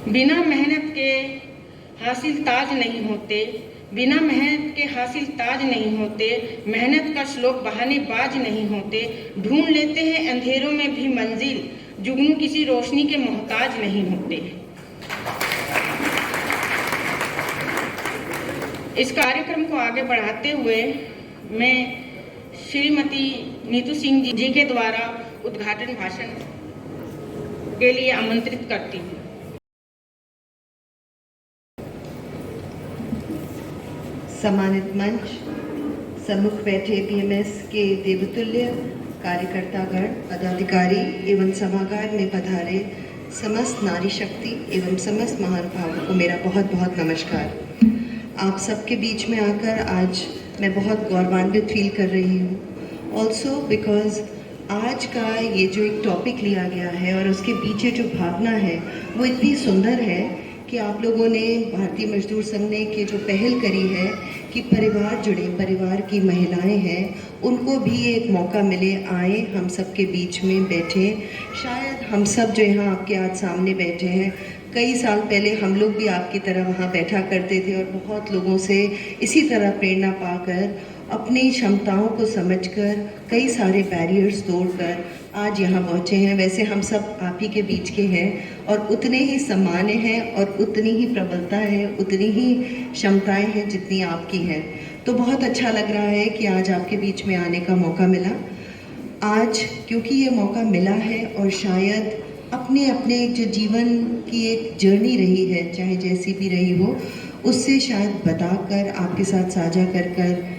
बिना मेहनत के हासिल ताज नहीं होते, बिना मेहनत के हासिल ताज नहीं होते, मेहनत का श्लोक बहाने बाज नहीं होते, ढूंढ लेते हैं अंधेरों में भी मंजिल, जुगनू किसी रोशनी के मोहताज नहीं होते। इस कार्यक्रम को आगे बढ़ाते हुए मैं श्रीमती नीतू सिंह जी के द्वारा उद्घाटन भाषण के लिए आमंत्रित करती हूँ। सम्मानित मंच, सम्मुख बैठे बीएमएस के देवतुल्य कार्यकर्तागण, पदाधिकारी एवं सभागार में पधारे समस्त नारी शक्ति एवं समस्त महानुभावों को मेरा बहुत बहुत नमस्कार। आप सबके बीच में आकर आज मैं बहुत गौरवान्वित फील कर रही हूँ। ऑल्सो बिकॉज आज का ये जो एक टॉपिक लिया गया है और उसके पीछे जो भावना है वो इतनी सुंदर है कि आप लोगों ने भारतीय मजदूर संघ ने कि जो पहल करी है कि परिवार जुड़े, परिवार की महिलाएं हैं उनको भी एक मौका मिले, आए हम सब के बीच में बैठे। शायद हम सब जो यहाँ आपके आज सामने बैठे हैं, कई साल पहले हम लोग भी आपकी तरह वहाँ बैठा करते थे और बहुत लोगों से इसी तरह प्रेरणा पाकर, अपनी क्षमताओं को समझकर, कई सारे बैरियर्स तोड़कर आज यहाँ पहुँचे हैं। वैसे हम सब आप ही के बीच के हैं और उतने ही सम्मान हैं और उतनी ही प्रबलता है, उतनी ही क्षमताएं हैं जितनी आपकी हैं। तो बहुत अच्छा लग रहा है कि आज आपके बीच में आने का मौका मिला। आज क्योंकि ये मौका मिला है और शायद अपने अपने जो जीवन की एक जर्नी रही है, चाहे जैसी भी रही हो, उससे शायद बताकर आपके साथ साझा कर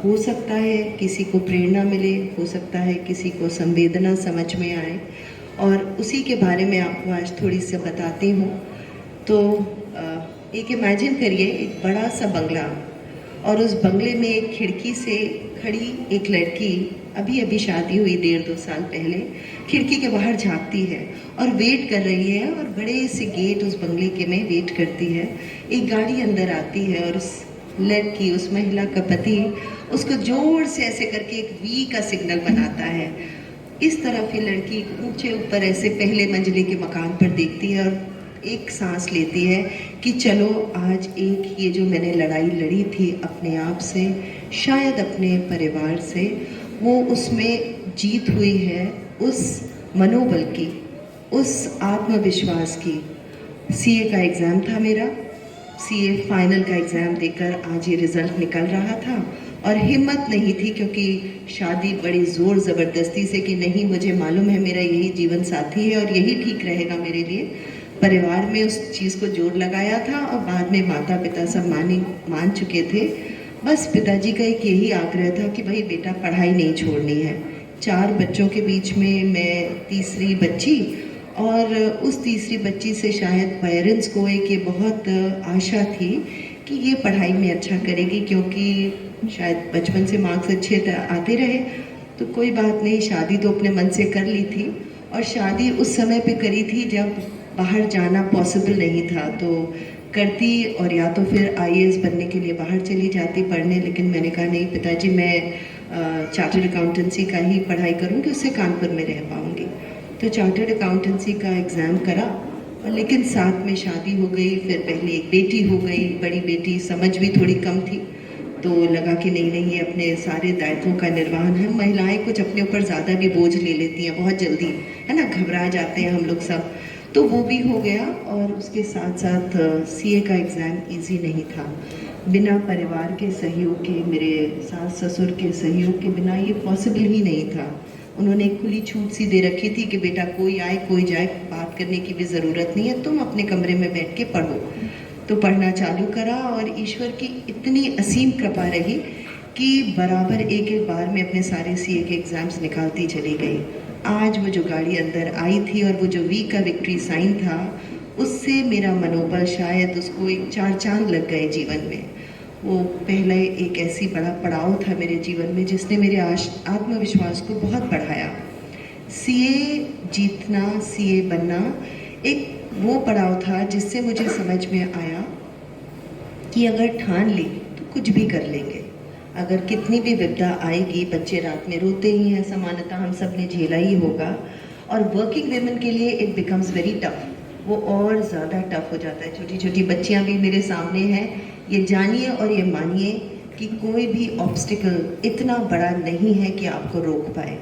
हो सकता है किसी को प्रेरणा मिले, हो सकता है किसी को संवेदना समझ में आए, और उसी के बारे में आपको आज थोड़ी सी बताती हूँ। तो एक इमेजिन करिए एक बड़ा सा बंगला और उस बंगले में एक खिड़की से खड़ी एक लड़की, अभी अभी शादी हुई 1.5-2 साल पहले, खिड़की के बाहर झांकती है और वेट कर रही है और बड़े से गेट उस बंगले के में वेट करती है। एक गाड़ी अंदर आती है और उस लड़की, उस महिला का पति उसको जोर से ऐसे करके एक वी का सिग्नल बनाता है। इस तरफ ये लड़की ऊंचे ऊपर ऐसे पहले मंजिले के मकान पर देखती है और एक सांस लेती है कि चलो आज एक ये जो मैंने लड़ाई लड़ी थी अपने आप से, शायद अपने परिवार से, वो उसमें जीत हुई है, उस मनोबल की, उस आत्मविश्वास की। सीए का एग्ज़ाम था मेरा, सीए फाइनल का एग्ज़ाम देकर आज ये रिज़ल्ट निकल रहा था और हिम्मत नहीं थी क्योंकि शादी बड़ी ज़ोर ज़बरदस्ती से कि नहीं मुझे मालूम है मेरा यही जीवन साथी है और यही ठीक रहेगा मेरे लिए, परिवार में उस चीज़ को जोर लगाया था और बाद में माता पिता सब मान चुके थे। बस पिताजी का एक यही आग्रह था कि भाई बेटा पढ़ाई नहीं छोड़नी है। 4 बच्चों के बीच में मैं तीसरी बच्ची, और उस तीसरी बच्ची से शायद पेरेंट्स को एक ये बहुत आशा थी कि ये पढ़ाई में अच्छा करेगी, क्योंकि शायद बचपन से मार्क्स अच्छे आते रहे तो कोई बात नहीं, शादी तो अपने मन से कर ली थी। और शादी उस समय पे करी थी जब बाहर जाना पॉसिबल नहीं था, तो करती और या तो फिर आईएएस बनने के लिए बाहर चली जाती पढ़ने, लेकिन मैंने कहा नहीं पिताजी, मैं चार्टर्ड अकाउंटेंसी का ही पढ़ाई करूँगी, उससे कानपुर में रह पाऊँगी। तो चार्टर्ड अकाउंटेंसी का एग्ज़ाम करा और लेकिन साथ में शादी हो गई। फिर पहले एक बेटी हो गई, बड़ी बेटी, समझ भी थोड़ी कम थी, तो लगा कि नहीं ये अपने सारे दायित्वों का निर्वहन है। महिलाएं कुछ अपने ऊपर ज़्यादा भी बोझ ले लेती हैं बहुत जल्दी, है ना, घबरा जाते हैं हम लोग सब, तो वो भी हो गया। और उसके साथ साथ सीए का एग्ज़ाम इजी नहीं था। बिना परिवार के सहयोग के, मेरे सास ससुर के सहयोग के बिना ये पॉसिबल ही नहीं था। उन्होंने एक खुली छूट सी दे रखी थी कि बेटा कोई आए कोई जाए, बात करने की भी ज़रूरत नहीं है, तुम अपने कमरे में बैठ के पढ़ो। तो पढ़ना चालू करा और ईश्वर की इतनी असीम कृपा रही कि बराबर एक एक बार में अपने सारे सीए के एग्ज़ाम्स निकालती चली गई। आज वो जो गाड़ी अंदर आई थी और वो जो वी का विक्ट्री साइन था, उससे मेरा मनोबल, शायद उसको एक 4 चांद लग गए जीवन में। वो पहले एक ऐसी बड़ा पड़ाव था मेरे जीवन में जिसने मेरे आत्मविश्वास को बहुत बढ़ाया। सीए जीतना, सीए बनना एक वो पड़ाव था जिससे मुझे समझ में आया कि अगर ठान ली तो कुछ भी कर लेंगे। अगर कितनी भी विपदा आएगी, बच्चे रात में रोते ही हैं, सामान्यतः हम सब ने झेला ही होगा, और वर्किंग वेमेन के लिए इट बिकम्स वेरी टफ। वो और ज़्यादा टफ हो जाता है। छोटी छोटी बच्चियाँ भी मेरे सामने हैं। ये जानिए और ये मानिए कि कोई भी ऑब्स्टिकल इतना बड़ा नहीं है कि आपको रोक पाए।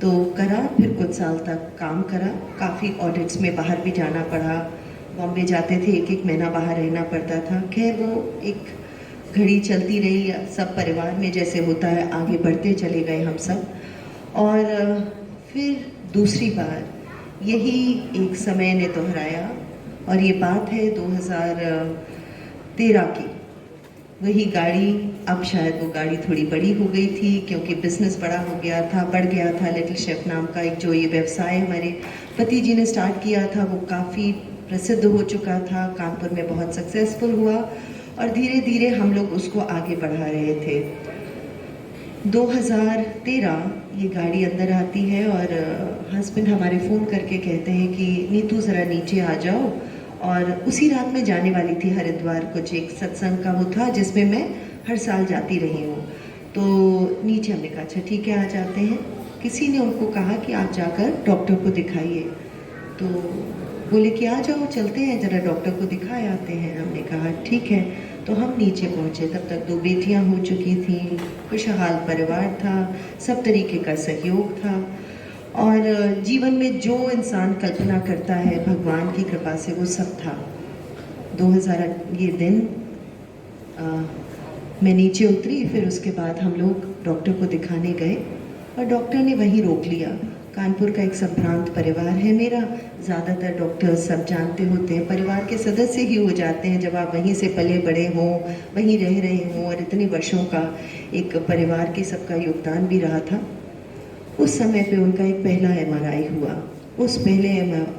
तो करा, फिर कुछ साल तक काम करा, काफ़ी ऑडिट्स में बाहर भी जाना पड़ा। बॉम्बे जाते थे, एक एक महीना बाहर रहना पड़ता था। खैर वो एक घड़ी चलती रही, सब परिवार में जैसे होता है, आगे बढ़ते चले गए हम सब। और फिर दूसरी बार यही एक समय ने दोहराया, और ये बात है 2013 की। वही गाड़ी, अब शायद वो गाड़ी थोड़ी बड़ी हो गई थी क्योंकि बिजनेस बड़ा हो गया था, बढ़ गया था। लिटिल शेफ नाम का एक जो ये व्यवसाय हमारे पति जी ने स्टार्ट किया था, वो काफ़ी प्रसिद्ध हो चुका था, कानपुर में बहुत सक्सेसफुल हुआ, और धीरे धीरे हम लोग उसको आगे बढ़ा रहे थे। 2013 ये गाड़ी अंदर आती है और हस्बैंड हमारे फ़ोन करके कहते हैं कि नीतू ज़रा नीचे आ जाओ। और उसी रात में जाने वाली थी हरिद्वार, कुछ एक सत्संग का वो था जिसमें मैं हर साल जाती रही हूँ। तो नीचे हमने कहा अच्छा ठीक है, आ जाते हैं। किसी ने उनको कहा कि आप जाकर डॉक्टर को दिखाइए। तो बोले कि आ जाओ, चलते हैं, ज़रा डॉक्टर को दिखाए आते हैं। हमने कहा ठीक है। तो हम नीचे पहुँचे, तब तक 2 बेटियाँ हो चुकी थीं, खुशहाल परिवार था, सब तरीके का सहयोग था। और जीवन में जो इंसान कल्पना करता है भगवान की कृपा से वो सब था। 2000 ये दिन मैं नीचे उतरी, फिर उसके बाद हम लोग डॉक्टर को दिखाने गए और डॉक्टर ने वहीं रोक लिया। कानपुर का एक संभ्रांत परिवार है मेरा, ज़्यादातर डॉक्टर सब जानते होते हैं, परिवार के सदस्य ही हो जाते हैं जब आप वहीं से पले बड़े हों, वहीं रह रहे हों, और इतने वर्षों का एक परिवार के सबका योगदान भी रहा था। उस समय पे उनका एक पहला MRI हुआ। उस पहले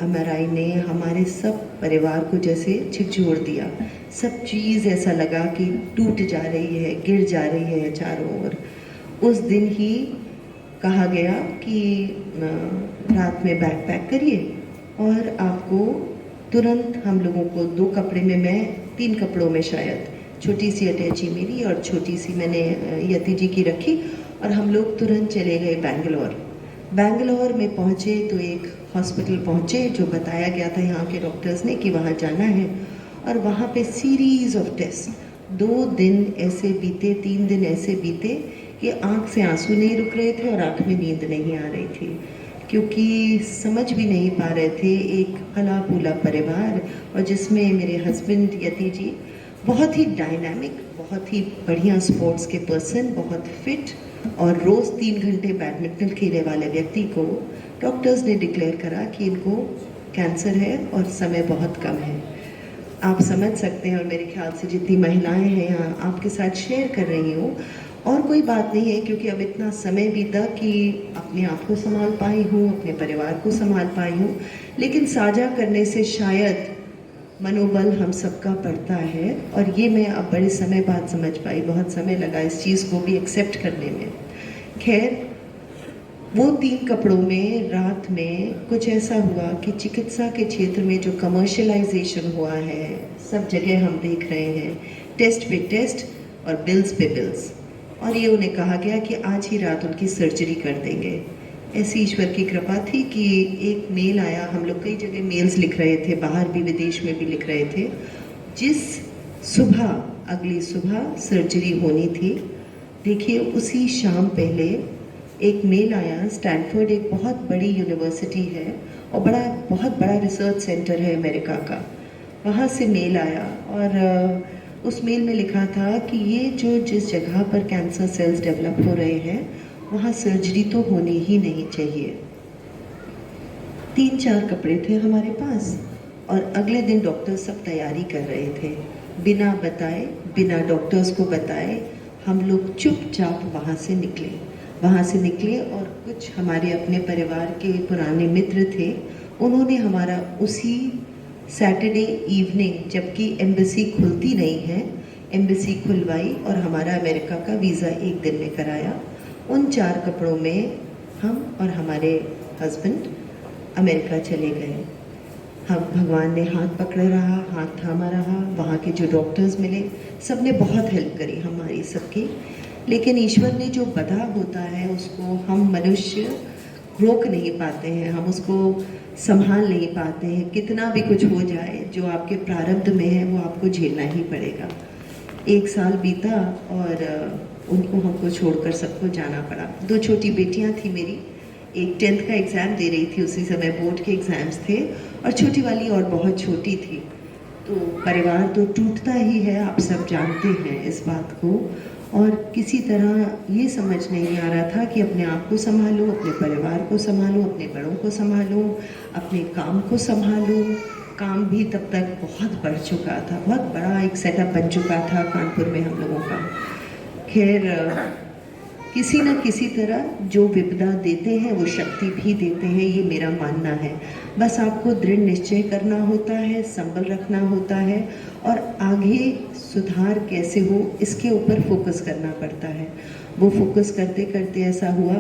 MRI ने हमारे सब परिवार को जैसे झकझोर दिया। सब चीज़ ऐसा लगा कि टूट जा रही है, गिर जा रही है चारों ओर। उस दिन ही कहा गया कि रात में बैग पैक करिए और आपको तुरंत, हम लोगों को 2 कपड़े में, मैं 3 कपड़ों में शायद, छोटी सी अटैची मेरी और छोटी सी मैंने यति जी की रखी, और हम लोग तुरंत चले गए बैंगलोर। बैंगलोर में पहुँचे तो एक हॉस्पिटल पहुँचे जो बताया गया था यहाँ के डॉक्टर्स ने कि वहाँ जाना है, और वहाँ पे सीरीज़ ऑफ टेस्ट। 2 दिन ऐसे बीते, 3 दिन ऐसे बीते कि आँख से आंसू नहीं रुक रहे थे और आँख में नींद नहीं आ रही थी, क्योंकि समझ भी नहीं पा रहे थे। एक हला पूला परिवार, और जिसमें मेरे हस्बैंड यति जी बहुत ही डायनामिक, बहुत ही बढ़िया स्पोर्ट्स के पर्सन, बहुत फिट, और रोज़ 3 घंटे बैडमिंटन खेलने वाले व्यक्ति को डॉक्टर्स ने डिक्लेयर करा कि इनको कैंसर है और समय बहुत कम है। आप समझ सकते हैं, और मेरे ख्याल से जितनी महिलाएं हैं यहाँ आपके साथ शेयर कर रही हूँ, और कोई बात नहीं है क्योंकि अब इतना समय बीता कि अपने आप को संभाल पाई हूँ, अपने परिवार को संभाल पाई हूँ, लेकिन साझा करने से शायद मनोबल हम सबका बढ़ता है। और ये मैं अब बड़े समय बाद समझ पाई, बहुत समय लगा इस चीज़ को भी एक्सेप्ट करने में। खैर, वो 3 कपड़ों में रात में कुछ ऐसा हुआ कि चिकित्सा के क्षेत्र में जो कमर्शियलाइजेशन हुआ है, सब जगह हम देख रहे हैं, टेस्ट पे टेस्ट और बिल्स पे बिल्स, और ये उन्हें कहा गया कि आज ही रात उनकी सर्जरी कर देंगे। ऐसी ईश्वर की कृपा थी कि एक मेल आया। हम लोग कई जगह मेल्स लिख रहे थे, बाहर भी, विदेश में भी लिख रहे थे। जिस सुबह, अगली सुबह सर्जरी होनी थी, देखिए उसी शाम पहले एक मेल आया। स्टैनफोर्ड एक बहुत बड़ी यूनिवर्सिटी है और बहुत बड़ा रिसर्च सेंटर है अमेरिका का, वहाँ से मेल आया, और उस मेल में लिखा था कि ये जिस जगह पर कैंसर सेल्स डेवलप हो रहे हैं वहाँ सर्जरी तो होनी ही नहीं चाहिए। 3-4 कपड़े थे हमारे पास, और अगले दिन डॉक्टर सब तैयारी कर रहे थे, बिना बताए, बिना डॉक्टर्स को बताए। हम लोग चुपचाप वहाँ से निकले, और कुछ हमारे अपने परिवार के पुराने मित्र थे, उन्होंने हमारा उसी सैटरडे इवनिंग, जबकि एम्बेसी खुलती नहीं है, एम्बेसी खुलवाई और हमारा अमेरिका का वीज़ा एक दिन में कराया। उन 4 कपड़ों में हम और हमारे हस्बैंड अमेरिका चले गए। हम, भगवान ने हाथ पकड़े रहा, हाथ थामा रहा। वहाँ के जो डॉक्टर्स मिले, सब ने बहुत हेल्प करी हमारी सबकी, लेकिन ईश्वर ने जो बधा होता है उसको हम मनुष्य रोक नहीं पाते हैं, हम उसको संभाल नहीं पाते हैं। कितना भी कुछ हो जाए, जो आपके प्रारब्ध में है वो आपको झेलना ही पड़ेगा। 1 साल बीता और उनको हमको छोड़कर सबको जाना पड़ा। 2 छोटी बेटियां थी मेरी, एक 10th का एग्ज़ाम दे रही थी, उसी समय बोर्ड के एग्ज़ाम्स थे, और छोटी वाली और बहुत छोटी थी। तो परिवार तो टूटता ही है, आप सब जानते हैं इस बात को। और किसी तरह ये समझ नहीं आ रहा था कि अपने आप को संभालूं, अपने परिवार को संभालूं, अपने बड़ों को संभालूं, अपने काम को संभालूं। काम भी तब तक बहुत बढ़ चुका था, बहुत बड़ा एक सेटअप बन चुका था कानपुर में हम लोगों का। खैर, किसी न किसी तरह जो विपदा देते हैं वो शक्ति भी देते हैं, ये मेरा मानना है। बस आपको दृढ़ निश्चय करना होता है, संबल रखना होता है, और आगे सुधार कैसे हो इसके ऊपर फोकस करना पड़ता है। वो फोकस करते करते ऐसा हुआ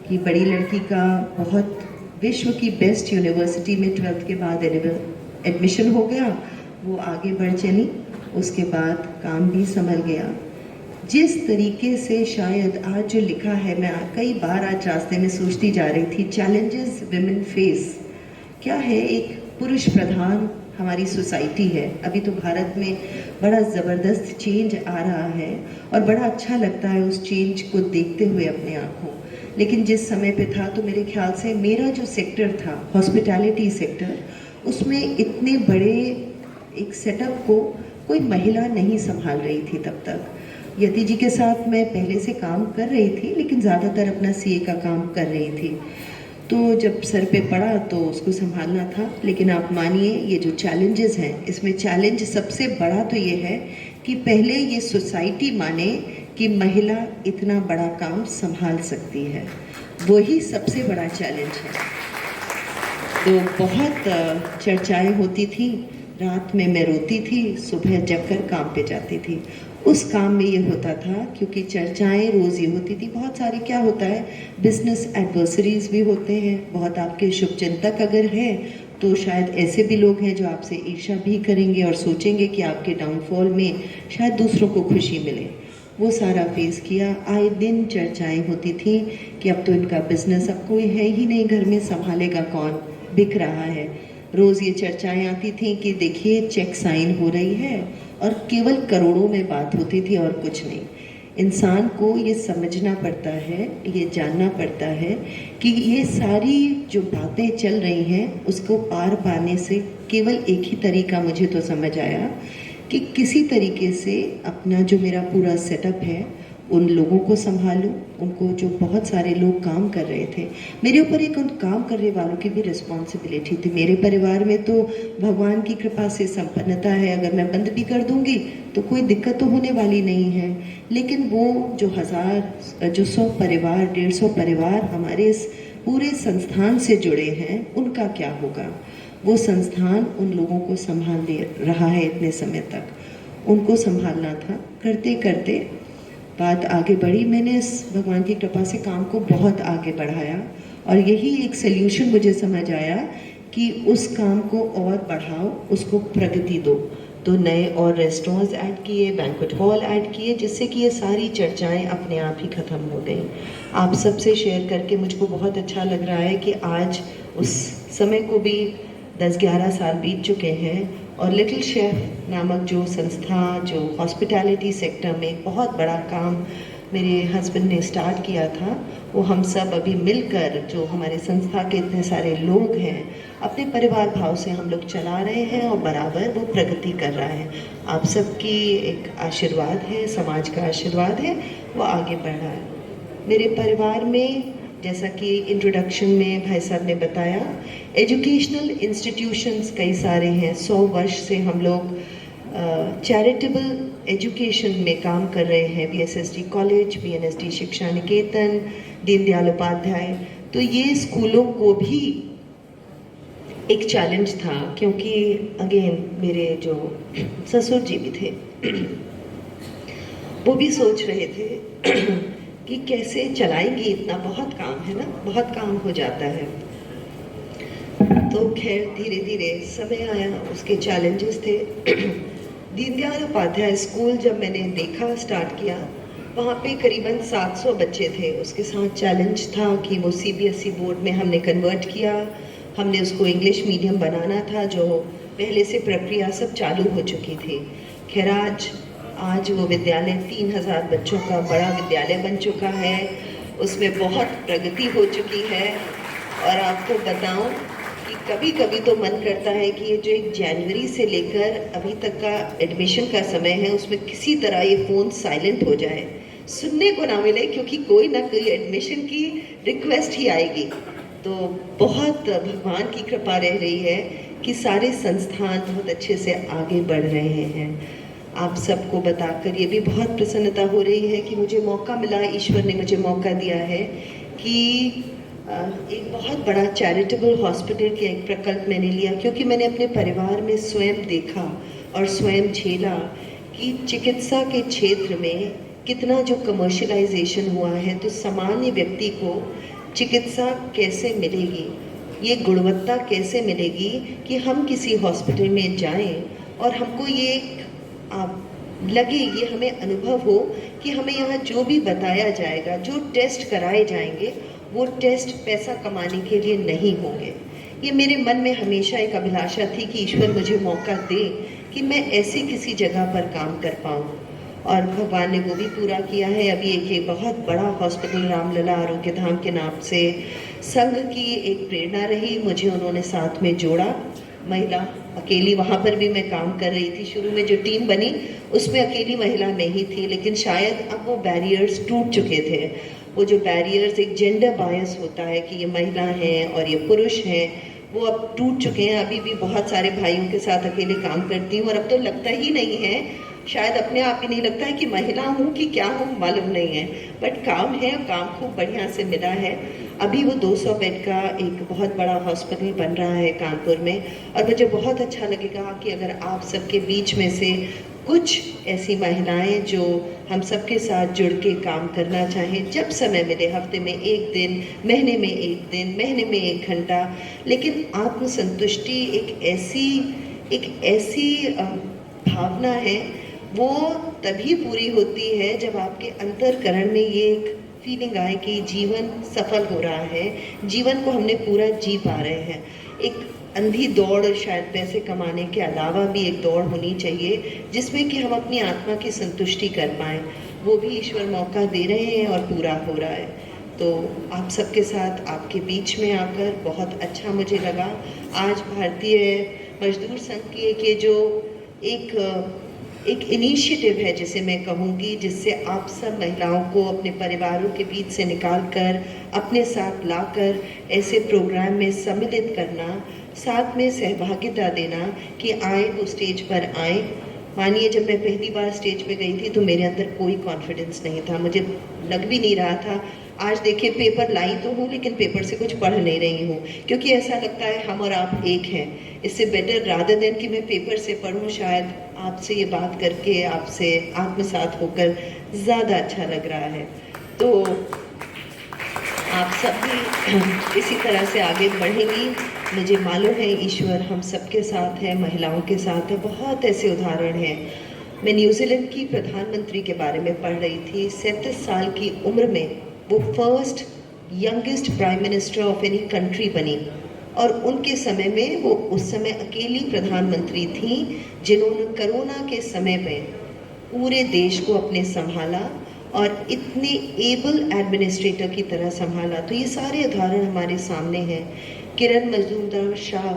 कि बड़ी लड़की का बहुत विश्व की बेस्ट यूनिवर्सिटी में 12th के बाद एडमिशन हो गया, वो आगे बढ़ चली। उसके बाद काम भी संभल गया। जिस तरीके से शायद आज जो लिखा है, मैं कई बार आज रास्ते में सोचती जा रही थी, चैलेंजेस विमेन फेस, क्या है, एक पुरुष प्रधान हमारी सोसाइटी है। अभी तो भारत में बड़ा ज़बरदस्त चेंज आ रहा है और बड़ा अच्छा लगता है उस चेंज को देखते हुए अपने आँखों। लेकिन जिस समय पे था, तो मेरे ख्याल से मेरा जो सेक्टर था, हॉस्पिटैलिटी सेक्टर, उसमें इतने बड़े एक सेटअप को कोई महिला नहीं संभाल रही थी तब तक। यति जी के साथ मैं पहले से काम कर रही थी, लेकिन ज़्यादातर अपना सीए का काम कर रही थी। तो जब सर पे पड़ा तो उसको संभालना था। लेकिन आप मानिए, ये जो चैलेंजेस हैं, इसमें चैलेंज सबसे बड़ा तो ये है कि पहले ये सोसाइटी माने कि महिला इतना बड़ा काम संभाल सकती है, वही सबसे बड़ा चैलेंज है। तो बहुत चर्चाएं होती थी, रात में मैं रोती थी, सुबह जगकर काम पे जाती थी। उस काम में ये होता था, क्योंकि चर्चाएं रोज़ ये होती थी, बहुत सारी, क्या होता है, बिजनेस एडवर्सरीज भी होते हैं, बहुत आपके शुभचिंतक अगर हैं तो शायद ऐसे भी लोग हैं जो आपसे ईर्ष्या भी करेंगे और सोचेंगे कि आपके डाउनफॉल में शायद दूसरों को खुशी मिले। वो सारा फेस किया। आए दिन चर्चाएं होती थी कि अब तो इनका बिजनेस, अब कोई है ही नहीं घर में, संभालेगा कौन, बिक रहा है। रोज़ ये चर्चाएं आती थी कि देखिए चेक साइन हो रही है, और केवल करोड़ों में बात होती थी और कुछ नहीं। इंसान को ये समझना पड़ता है, ये जानना पड़ता है कि ये सारी जो बातें चल रही हैं उसको पार पाने से केवल एक ही तरीका मुझे तो समझ आया कि किसी तरीके से अपना जो मेरा पूरा सेटअप है, उन लोगों को संभालूं, उनको, जो बहुत सारे लोग काम कर रहे थे, मेरे ऊपर एक उन काम करने वालों की भी रिस्पॉन्सिबिलिटी थी। मेरे परिवार में तो भगवान की कृपा से संपन्नता है, अगर मैं बंद भी कर दूंगी तो कोई दिक्कत तो होने वाली नहीं है। लेकिन वो जो 100 परिवार, 150 परिवार हमारे इस पूरे संस्थान से जुड़े हैं, उनका क्या होगा? वो संस्थान उन लोगों को संभाल ले रहा है इतने समय तक, उनको संभालना था। करते करते बात आगे बढ़ी। मैंने इस भगवान की कृपा से काम को बहुत आगे बढ़ाया, और यही एक सल्यूशन मुझे समझ आया कि उस काम को और बढ़ाओ, उसको प्रगति दो। तो नए और रेस्टोरेंट्स ऐड किए, बैंक्वेट हॉल ऐड किए, जिससे कि ये सारी चर्चाएं अपने आप ही ख़त्म हो गई। आप सबसे शेयर करके मुझको बहुत अच्छा लग रहा है कि आज उस समय को भी 10-11 साल बीत चुके हैं, और लिटिल शेफ नामक जो संस्था, जो हॉस्पिटैलिटी सेक्टर में बहुत बड़ा काम मेरे हस्बैंड ने स्टार्ट किया था, वो हम सब अभी मिलकर, जो हमारे संस्था के इतने सारे लोग हैं, अपने परिवार भाव से हम लोग चला रहे हैं, और बराबर वो प्रगति कर रहा है। आप सबकी एक आशीर्वाद है, समाज का आशीर्वाद है, वो आगे बढ़ रहा है। मेरे परिवार में, जैसा कि इंट्रोडक्शन में भाई साहब ने बताया, एजुकेशनल इंस्टीट्यूशंस कई सारे हैं। 100 वर्ष से हम लोग चैरिटेबल एजुकेशन में काम कर रहे हैं। बीएसएसडी कॉलेज, बीएनएसडी शिक्षा निकेतन, दीनदयाल उपाध्याय। तो ये स्कूलों को भी एक चैलेंज था, क्योंकि अगेन मेरे जो ससुर जी भी थे, वो भी सोच रहे थे कि कैसे चलाएंगी, इतना बहुत काम है ना, बहुत काम हो जाता है। तो खैर धीरे धीरे समय आया, उसके चैलेंजेस थे। दीनदयाल उपाध्याय स्कूल जब मैंने देखा, स्टार्ट किया, वहाँ पे करीबन 700 बच्चे थे। उसके साथ चैलेंज था कि वो सीबीएसई बोर्ड में हमने कन्वर्ट किया, हमने उसको इंग्लिश मीडियम बनाना था, जो पहले से प्रक्रिया सब चालू हो चुकी थी। खैर आज वो विद्यालय 3000 बच्चों का बड़ा विद्यालय बन चुका है, उसमें बहुत प्रगति हो चुकी है। और आपको बताऊं कि कभी कभी तो मन करता है कि ये जो 1 जनवरी से लेकर अभी तक का एडमिशन का समय है, उसमें किसी तरह ये फ़ोन साइलेंट हो जाए, सुनने को ना मिले, क्योंकि कोई ना कोई एडमिशन की रिक्वेस्ट ही आएगी। तो बहुत भगवान की कृपा रह रही है कि सारे संस्थान बहुत अच्छे से आगे बढ़ रहे हैं। आप सबको बताकर ये भी बहुत प्रसन्नता हो रही है कि मुझे मौका मिला, ईश्वर ने मुझे मौका दिया है कि एक बहुत बड़ा चैरिटेबल हॉस्पिटल का एक प्रकल्प मैंने लिया, क्योंकि मैंने अपने परिवार में स्वयं देखा और स्वयं झेला कि चिकित्सा के क्षेत्र में कितना जो कमर्शियलाइजेशन हुआ है, तो सामान्य व्यक्ति को चिकित्सा कैसे मिलेगी, ये गुणवत्ता कैसे मिलेगी कि हम किसी हॉस्पिटल में जाएं और हमको ये लगे, ये हमें अनुभव हो कि हमें यहाँ जो भी बताया जाएगा, जो टेस्ट कराए जाएंगे, वो टेस्ट पैसा कमाने के लिए नहीं होंगे। ये मेरे मन में हमेशा एक अभिलाषा थी कि ईश्वर मुझे मौका दे कि मैं ऐसी किसी जगह पर काम कर पाऊँ, और भगवान ने वो भी पूरा किया है। अभी एक बहुत बड़ा हॉस्पिटल रामलला आरोग्य धाम के नाम से संघ की एक प्रेरणा रही, मुझे उन्होंने साथ में जोड़ा। महिला अकेली वहाँ पर भी मैं काम कर रही थी, शुरू में जो टीम बनी उसमें अकेली महिला मैं ही थी, लेकिन शायद अब वो बैरियर्स टूट चुके थे। वो जो बैरियर्स, एक जेंडर बायस होता है कि ये महिला हैं और ये पुरुष हैं, वो अब टूट चुके हैं। अभी भी बहुत सारे भाइयों के साथ अकेले काम करती हूँ और अब तो लगता ही नहीं है, शायद अपने आप ही नहीं लगता है कि महिला हूँ कि क्या हूँ, मालूम नहीं है, बट काम है, काम खूब बढ़िया से मिला है। अभी वो 200 बेड का एक बहुत बड़ा हॉस्पिटल बन रहा है कानपुर में, और मुझे बहुत अच्छा लगेगा कि अगर आप सबके बीच में से कुछ ऐसी महिलाएं जो हम सबके साथ जुड़ के काम करना चाहें, जब समय मिले, हफ्ते में 1 दिन, महीने में 1 दिन, महीने में 1 घंटा, लेकिन आत्मसंतुष्टि एक ऐसी भावना है, वो तभी पूरी होती है जब आपके अंतरकरण में ये एक फीलिंग आए कि जीवन सफल हो रहा है, जीवन को हमने पूरा जी पा रहे हैं। एक अंधी दौड़ शायद पैसे कमाने के अलावा भी एक दौड़ होनी चाहिए जिसमें कि हम अपनी आत्मा की संतुष्टि कर पाएँ, वो भी ईश्वर मौका दे रहे हैं और पूरा हो रहा है। तो आप सबके साथ आपके बीच में आकर बहुत अच्छा मुझे लगा। आज भारतीय मजदूर संघ की एक जो एक इनिशिएटिव है, जिसे मैं कहूँगी, जिससे आप सब महिलाओं को अपने परिवारों के बीच से निकाल कर अपने साथ लाकर ऐसे प्रोग्राम में सम्मिलित करना, साथ में सहभागिता देना कि आए वो स्टेज पर आए। मानिए जब मैं पहली बार स्टेज पे गई थी तो मेरे अंदर कोई कॉन्फिडेंस नहीं था, मुझे लग भी नहीं रहा था। आज देखिए पेपर लाई तो हूँ लेकिन पेपर से कुछ पढ़ नहीं रही हूँ, क्योंकि ऐसा लगता है हम और आप एक हैं। इससे बेटर रादर देन कि मैं पेपर से पढ़ूँ, शायद आपसे ये बात करके, आपसे आत्मसात होकर ज़्यादा अच्छा लग रहा है। तो आप सब भी इसी तरह से आगे बढ़ेंगी, मुझे मालूम है ईश्वर हम सबके साथ है, महिलाओं के साथ है। बहुत ऐसे उदाहरण हैं। मैं न्यूजीलैंड की प्रधानमंत्री के बारे में पढ़ रही थी। 37 साल की उम्र में वो first youngest prime minister of any country बनी, और उनके समय में वो उस समय अकेली प्रधानमंत्री थी जिन्होंने कोरोना के समय में पूरे देश को अपने संभाला और इतने एबल एडमिनिस्ट्रेटर की तरह संभाला। तो ये सारे उदाहरण हमारे सामने हैं। किरण मजूमदार शाह,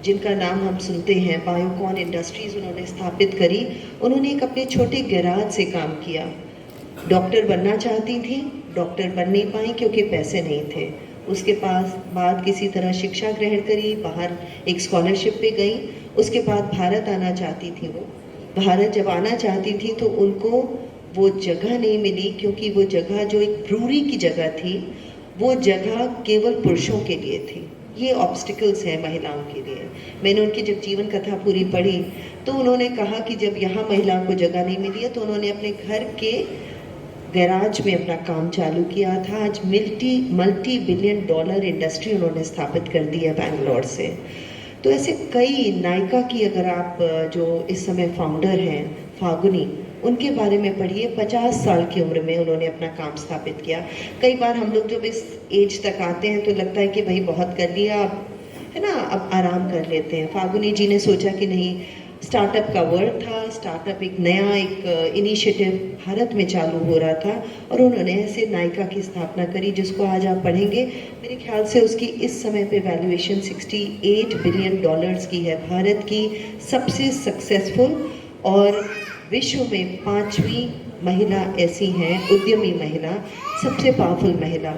जिनका नाम हम सुनते हैं, बायोकॉन इंडस्ट्रीज उन्होंने स्थापित करी। उन्होंने एक अपने छोटे गैराज से काम किया। डॉक्टर बनना चाहती थी, डॉक्टर बन नहीं पाई क्योंकि पैसे नहीं थे। उसके पास बाद किसी तरह शिक्षा ग्रहण करी, बाहर एक स्कॉलरशिप पे गई। उसके बाद भारत आना चाहती थी वो। भारत जब आना चाहती थी तो उनको वो जगह नहीं मिली, क्योंकि वो जगह जो एक ब्रूरी की जगह थी, वो जगह केवल पुरुषों के लिए थी। ये ऑब्स्टिकल्स हैं महिलाओं के लिए। मैंने उनकी जब जीवन कथा पूरी पढ़ी तो उन्होंने कहा कि जब यहाँ महिलाओं को जगह नहीं मिली है तो उन्होंने अपने घर के गैराज में अपना काम चालू किया था। आज मल्टी बिलियन डॉलर इंडस्ट्री उन्होंने स्थापित कर दी है बैंगलोर से। तो ऐसे कई, नायका की अगर आप जो इस समय फाउंडर हैं फागुनी, उनके बारे में पढ़िए। 50 साल की उम्र में उन्होंने अपना काम स्थापित किया। कई बार हम लोग जब इस एज तक आते हैं तो लगता है कि भाई बहुत कर लिया, अब है ना, अब आराम कर लेते हैं। फाल्गुनी जी ने सोचा कि नहीं, स्टार्टअप का वर्ड था, स्टार्टअप एक नया इनिशिएटिव भारत में चालू हो रहा था और उन्होंने ऐसे नायका की स्थापना करी जिसको आज आप पढ़ेंगे। मेरे ख्याल से उसकी इस समय पे वैल्यूएशन $68 बिलियन की है। भारत की सबसे सक्सेसफुल और विश्व में 5वीं महिला ऐसी हैं, उद्यमी महिला, सबसे पावरफुल महिला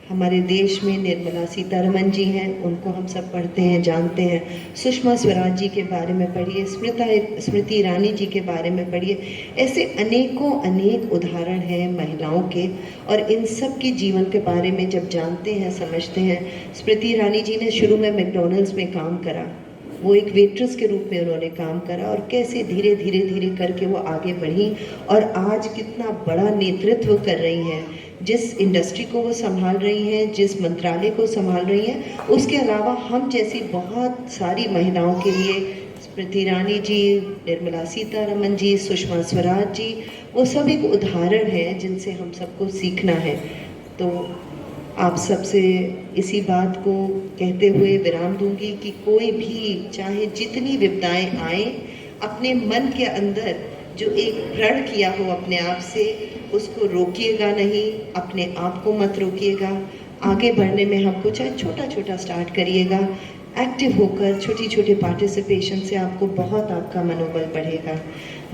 हमारे देश में निर्मला सीतारमण जी हैं। उनको हम सब पढ़ते हैं, जानते हैं। सुषमा स्वराज जी के बारे में पढ़िए, स्मृति ईरानी जी के बारे में पढ़िए। ऐसे अनेकों अनेक उदाहरण हैं महिलाओं के, और इन सब की जीवन के बारे में जब जानते हैं, समझते हैं। स्मृति ईरानी जी ने शुरू में मैकडॉनल्ड्स में काम करा, वो एक वेट्रेस के रूप में उन्होंने काम करा और कैसे धीरे धीरे धीरे करके वो आगे बढ़ी और आज कितना बड़ा नेतृत्व कर रही हैं। जिस इंडस्ट्री को वो संभाल रही हैं, जिस मंत्रालय को संभाल रही हैं, उसके अलावा हम जैसी बहुत सारी महिलाओं के लिए स्मृति ईरानी जी, निर्मला सीतारमण जी, सुषमा स्वराज जी, वो सब एक उदाहरण है जिनसे हम सबको सीखना है। तो आप सबसे इसी बात को कहते हुए विराम दूंगी कि कोई भी, चाहे जितनी विपदाएं आए, अपने मन के अंदर जो एक प्रण किया हो अपने आप से, उसको रोकिएगा नहीं, अपने आप को मत रोकिएगा। आगे बढ़ने में हमको चाहे छोटा छोटा स्टार्ट करिएगा, एक्टिव होकर छोटी छोटी पार्टिसिपेशन से आपको बहुत आपका मनोबल बढ़ेगा।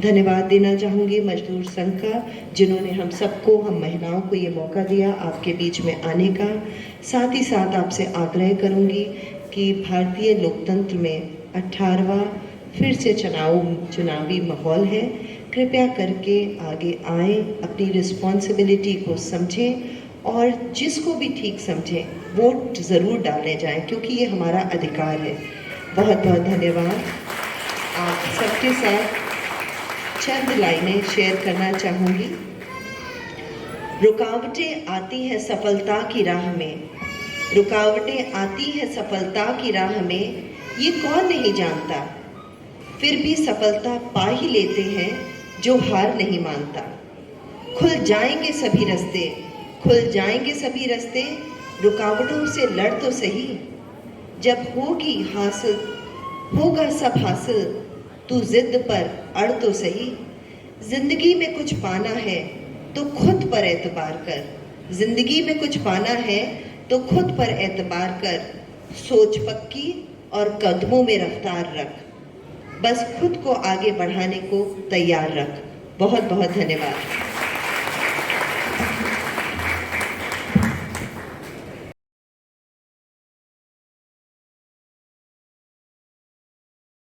धन्यवाद देना चाहूँगी मजदूर संघ का, जिन्होंने हम सबको, हम महिलाओं को ये मौका दिया आपके बीच में आने का। साथ ही साथ आपसे आग्रह करूँगी कि भारतीय लोकतंत्र में 18वां फिर से चुनावी माहौल है। कृपया करके आगे आए, अपनी रिस्पॉन्सिबिलिटी को समझें और जिसको भी ठीक समझें वोट ज़रूर डालने जाएं, क्योंकि ये हमारा अधिकार है। बहुत बहुत धन्यवाद। आप सबके साथ चंद लाइनें शेयर करना चाहूँगी। रुकावटें आती हैं सफलता की राह में, रुकावटें आती हैं सफलता की राह में, ये कौन नहीं जानता, फिर भी सफलता पा ही लेते हैं जो हार नहीं मानता। खुल जाएंगे सभी रास्ते, खुल जाएंगे सभी रास्ते, रुकावटों से लड़ तो सही। जब होगी हासिल, होगा सब हासिल, तू जिद पर अड़ तो सही। जिंदगी में कुछ पाना है तो खुद पर एतबार कर, जिंदगी में कुछ पाना है तो खुद पर एतबार कर। सोच पक्की और कदमों में रफ्तार रख, बस खुद को आगे बढ़ाने को तैयार रख। बहुत बहुत धन्यवाद।